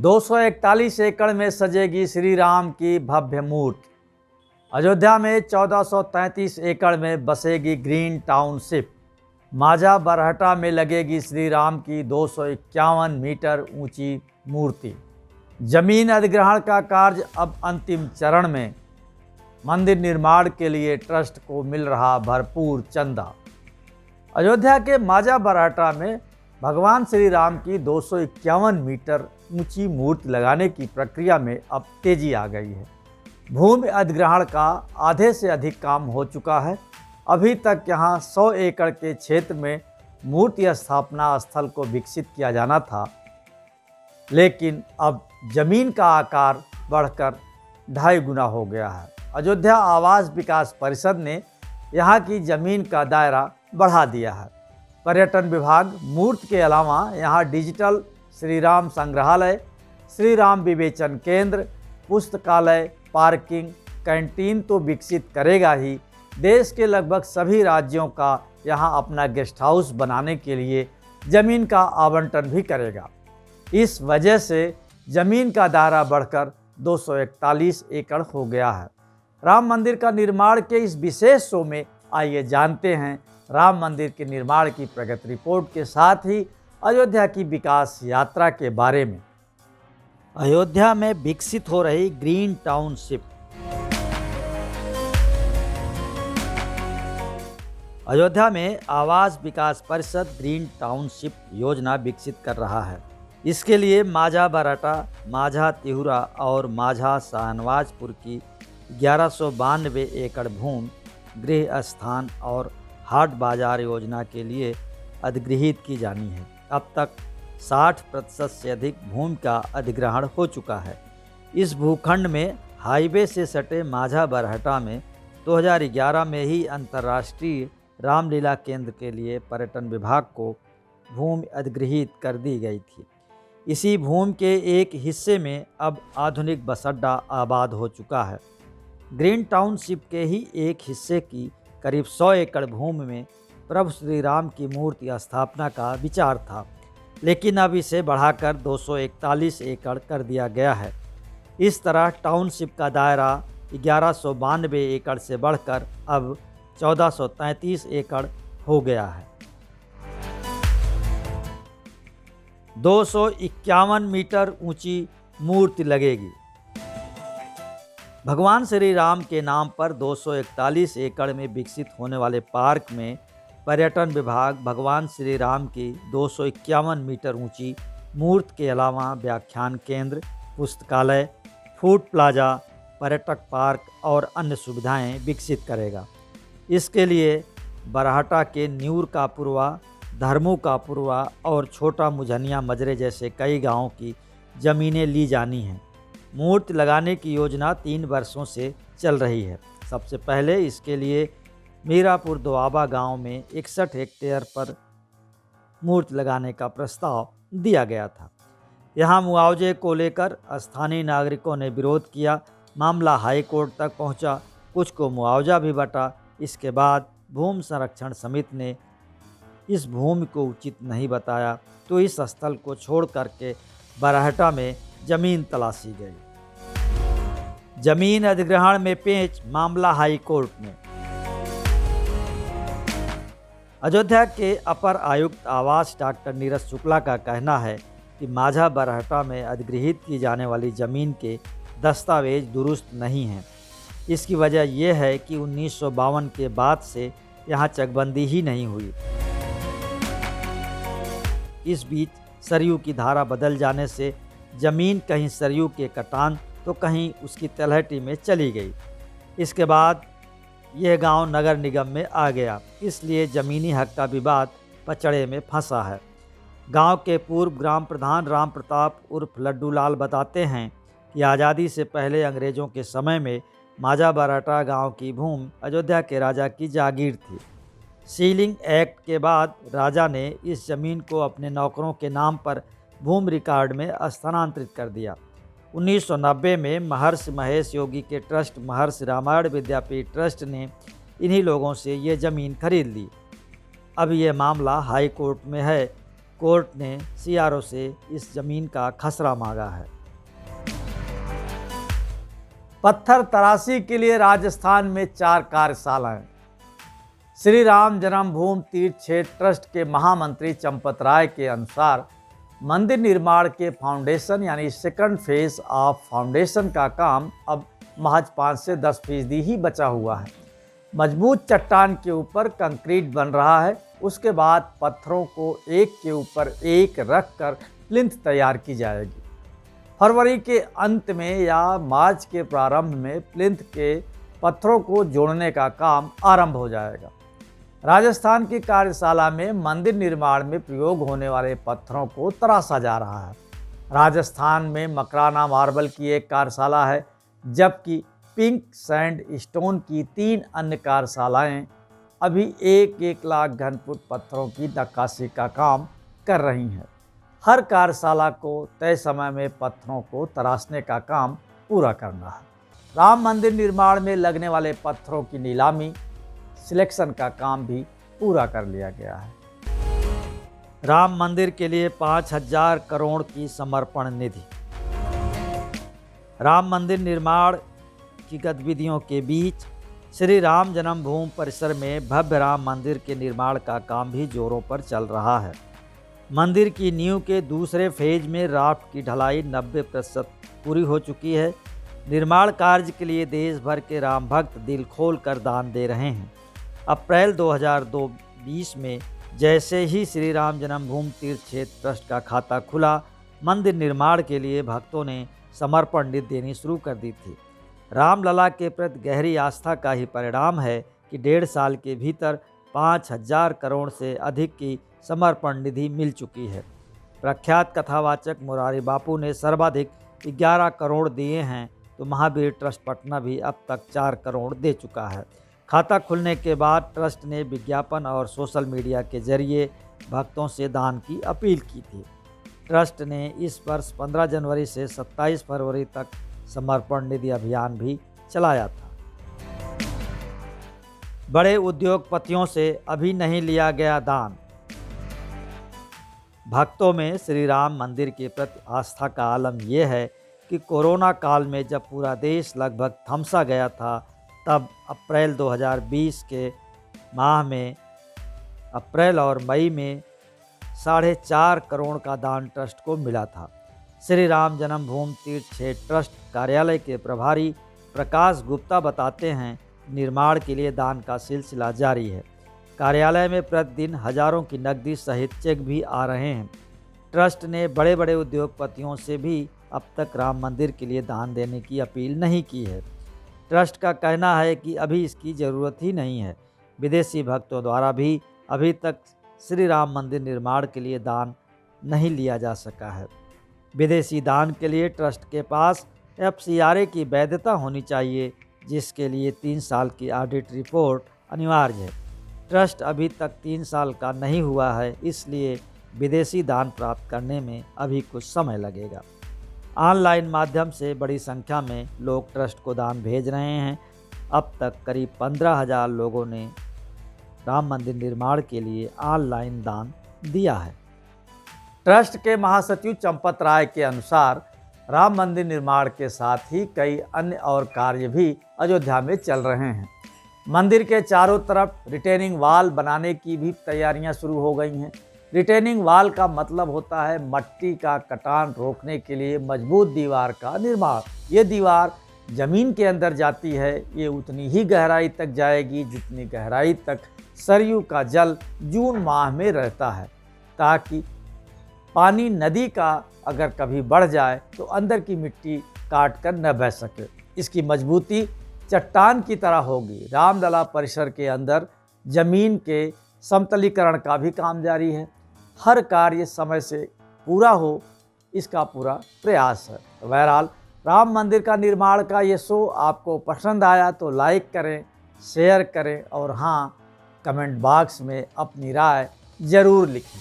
241 एकड़ में सजेगी श्री राम की भव्य मूर्ति। अयोध्या में 1433 एकड़ में बसेगी ग्रीन टाउनशिप। माझा बरहटा में लगेगी श्री राम की 251 मीटर ऊंची मूर्ति। जमीन अधिग्रहण का कार्य अब अंतिम चरण में। मंदिर निर्माण के लिए ट्रस्ट को मिल रहा भरपूर चंदा। अयोध्या के माझा बरहटा में भगवान श्री राम की 251 मीटर ऊंची मूर्ति लगाने की प्रक्रिया में अब तेजी आ गई है। भूमि अधिग्रहण का आधे से अधिक काम हो चुका है। अभी तक यहां 100 एकड़ के क्षेत्र में मूर्ति स्थापना स्थल को विकसित किया जाना था, लेकिन अब जमीन का आकार बढ़कर 2.5 गुना हो गया है। अयोध्या आवास विकास परिषद ने यहाँ की जमीन का दायरा बढ़ा दिया है। पर्यटन विभाग मूर्ति के अलावा यहाँ डिजिटल श्री राम संग्रहालय, श्री राम विवेचन केंद्र, पुस्तकालय, पार्किंग, कैंटीन तो विकसित करेगा ही, देश के लगभग सभी राज्यों का यहाँ अपना गेस्ट हाउस बनाने के लिए जमीन का आवंटन भी करेगा। इस वजह से जमीन का दायरा बढ़कर 241 एकड़ हो गया है। राम मंदिर का निर्माण के इस विशेष शो में आइए जानते हैं राम मंदिर के निर्माण की प्रगति रिपोर्ट के साथ ही अयोध्या की विकास यात्रा के बारे में। अयोध्या में विकसित हो रही ग्रीन टाउनशिप। अयोध्या में आवास विकास परिषद ग्रीन टाउनशिप योजना विकसित कर रहा है। इसके लिए माझा बरहटा, माझा तिहुरा और माझा शाहनवाजपुर की 1192 एकड़ भूमि गृह स्थान और हाट बाजार योजना के लिए अधिगृहीत की जानी है। अब तक 60% से अधिक भूमि का अधिग्रहण हो चुका है। इस भूखंड में हाईवे से सटे माझा बरहटा में 2011 में ही अंतर्राष्ट्रीय रामलीला केंद्र के लिए पर्यटन विभाग को भूमि अधिगृहीत कर दी गई थी। इसी भूमि के एक हिस्से में अब आधुनिक बस अड्डा आबाद हो चुका है। ग्रीन टाउनशिप के ही एक हिस्से की करीब 100 एकड़ भूमि में प्रभु श्री राम की मूर्ति स्थापना का विचार था, लेकिन अब इसे बढ़ाकर 241 एकड़ कर दिया गया है। इस तरह टाउनशिप का दायरा 1192 एकड़ से बढ़कर अब 1433 एकड़ हो गया है। 251 मीटर ऊंची मूर्ति लगेगी। भगवान श्री राम के नाम पर 241 एकड़ में विकसित होने वाले पार्क में पर्यटन विभाग भगवान श्री राम की 251 मीटर ऊंची मूर्ति के अलावा व्याख्यान केंद्र, पुस्तकालय, फूड प्लाजा, पर्यटक पार्क और अन्य सुविधाएं विकसित करेगा। इसके लिए बरहटा के न्यूर का पुरवा, धर्मू का पुरवा और छोटा मुझनिया मजरे जैसे कई गांवों की ज़मीनें ली जानी हैं। मूर्ति लगाने की योजना 3 वर्षों से चल रही है। सबसे पहले इसके लिए मीरापुर दोआबा गांव में 61 हेक्टेयर पर मूर्ति लगाने का प्रस्ताव दिया गया था। यहां मुआवजे को लेकर स्थानीय नागरिकों ने विरोध किया। मामला हाई कोर्ट तक पहुंचा। कुछ को मुआवजा भी बटा। इसके बाद भूमि संरक्षण समिति ने इस भूमि को उचित नहीं बताया, तो इस स्थल को छोड़ करके बरहटा में जमीन तलाशी गई। जमीन अधिग्रहण में पेंच, मामला हाई कोर्ट में। अयोध्या के अपर आयुक्त आवास डॉक्टर नीरज शुक्ला का कहना है कि माझा बरहटा में अधिगृहीत की जाने वाली ज़मीन के दस्तावेज दुरुस्त नहीं हैं। इसकी वजह यह है कि 1952 के बाद से यहाँ चकबंदी ही नहीं हुई। इस बीच सरयू की धारा बदल जाने से ज़मीन कहीं सरयू के कटान तो कहीं उसकी तलहटी में चली गई। इसके बाद यह गांव नगर निगम में आ गया, इसलिए ज़मीनी हक का विवाद पचड़े में फंसा है। गांव के पूर्व ग्राम प्रधान राम प्रताप उर्फ लड्डू लाल बताते हैं कि आज़ादी से पहले अंग्रेज़ों के समय में माझा बरहटा गांव की भूमि अयोध्या के राजा की जागीर थी। सीलिंग एक्ट के बाद राजा ने इस ज़मीन को अपने नौकरों के नाम पर भूमि रिकॉर्ड में स्थानांतरित कर दिया। 1990 में महर्षि महेश योगी के ट्रस्ट महर्षि रामायण विद्यापीठ ट्रस्ट ने इन्हीं लोगों से ये ज़मीन खरीद ली। अब ये मामला हाई कोर्ट में है। कोर्ट ने CRO से इस जमीन का खसरा मांगा है। पत्थर तराशी के लिए राजस्थान में 4 कार्यशालाएं। श्री राम जन्मभूमि तीर्थ क्षेत्र ट्रस्ट के महामंत्री चंपत राय के अनुसार मंदिर निर्माण के फाउंडेशन यानी सेकंड फेज ऑफ फाउंडेशन का काम अब महज 5 से 10% ही बचा हुआ है। मजबूत चट्टान के ऊपर कंक्रीट बन रहा है, उसके बाद पत्थरों को एक के ऊपर एक रखकर प्लिंथ तैयार की जाएगी। फरवरी के अंत में या मार्च के प्रारंभ में प्लिंथ के पत्थरों को जोड़ने का काम आरंभ हो जाएगा। राजस्थान की कार्यशाला में मंदिर निर्माण में प्रयोग होने वाले पत्थरों को तराशा जा रहा है। राजस्थान में मकराना मार्बल की एक कार्यशाला है, जबकि पिंक सैंड स्टोन की 3 अन्य कार्यशालाएं अभी 1-1 लाख घन फुट पत्थरों की नक्काशी का काम कर रही हैं। हर कार्यशाला को तय समय में पत्थरों को तराशने का काम पूरा करना है। राम मंदिर निर्माण में लगने वाले पत्थरों की नीलामी सिलेक्शन का काम भी पूरा कर लिया गया है। राम मंदिर के लिए 5,000 करोड़ की समर्पण निधि। राम मंदिर निर्माण की गतिविधियों के बीच श्री राम जन्मभूमि परिसर में भव्य राम मंदिर के निर्माण का काम भी जोरों पर चल रहा है। मंदिर की नींव के दूसरे फेज में राफ्ट की ढलाई 90% पूरी हो चुकी है। निर्माण कार्य के लिए देश भर के राम भक्त दिल खोल कर दान दे रहे हैं। अप्रैल 2020 में जैसे ही श्री राम जन्मभूमि तीर्थ क्षेत्र ट्रस्ट का खाता खुला, मंदिर निर्माण के लिए भक्तों ने समर्पण निधि देनी शुरू कर दी थी। रामलला के प्रति गहरी आस्था का ही परिणाम है कि 1.5 साल के भीतर 5,000 करोड़ से अधिक की समर्पण निधि मिल चुकी है। प्रख्यात कथावाचक मुरारी बापू ने सर्वाधिक 11 करोड़ दिए हैं, तो महावीर ट्रस्ट पटना भी अब तक 4 करोड़ दे चुका है। खाता खुलने के बाद ट्रस्ट ने विज्ञापन और सोशल मीडिया के जरिए भक्तों से दान की अपील की थी। ट्रस्ट ने इस वर्ष 15 जनवरी से 27 फरवरी तक समर्पण निधि अभियान भी चलाया था। बड़े उद्योगपतियों से अभी नहीं लिया गया दान। भक्तों में श्री राम मंदिर के प्रति आस्था का आलम यह है कि कोरोना काल में जब पूरा देश लगभग थमसा गया था, तब अप्रैल 2020 के माह में अप्रैल और मई में 4.5 करोड़ का दान ट्रस्ट को मिला था। श्री राम जन्मभूमि तीर्थ क्षेत्र ट्रस्ट कार्यालय के प्रभारी प्रकाश गुप्ता बताते हैं, निर्माण के लिए दान का सिलसिला जारी है। कार्यालय में प्रतिदिन हजारों की नकदी सहित चेक भी आ रहे हैं। ट्रस्ट ने बड़े बड़े उद्योगपतियों से भी अब तक राम मंदिर के लिए दान देने की अपील नहीं की है। ट्रस्ट का कहना है कि अभी इसकी ज़रूरत ही नहीं है। विदेशी भक्तों द्वारा भी अभी तक श्री राम मंदिर निर्माण के लिए दान नहीं लिया जा सका है। विदेशी दान के लिए ट्रस्ट के पास FCRA की वैधता होनी चाहिए, जिसके लिए 3 साल की ऑडिट रिपोर्ट अनिवार्य है। ट्रस्ट अभी तक 3 साल का नहीं हुआ है, इसलिए विदेशी दान प्राप्त करने में अभी कुछ समय लगेगा। ऑनलाइन माध्यम से बड़ी संख्या में लोग ट्रस्ट को दान भेज रहे हैं। अब तक करीब 15,000 लोगों ने राम मंदिर निर्माण के लिए ऑनलाइन दान दिया है। ट्रस्ट के महासचिव चंपत राय के अनुसार राम मंदिर निर्माण के साथ ही कई अन्य और कार्य भी अयोध्या में चल रहे हैं। मंदिर के चारों तरफ रिटेनिंग वाल बनाने की भी तैयारियां शुरू हो गई हैं। रिटेनिंग वाल का मतलब होता है मट्टी का कटान रोकने के लिए मजबूत दीवार का निर्माण। ये दीवार जमीन के अंदर जाती है, ये उतनी ही गहराई तक जाएगी जितनी गहराई तक सरयू का जल जून माह में रहता है, ताकि पानी नदी का अगर कभी बढ़ जाए तो अंदर की मिट्टी काट कर न बह सके। इसकी मजबूती चट्टान की तरह होगी। रामलला परिसर के अंदर जमीन के समतलीकरण का भी काम जारी है। हर कार्य समय से पूरा हो, इसका पूरा प्रयास है। बहरहाल राम मंदिर का निर्माण का ये शो आपको पसंद आया तो लाइक करें, शेयर करें और हाँ, कमेंट बॉक्स में अपनी राय ज़रूर लिखें।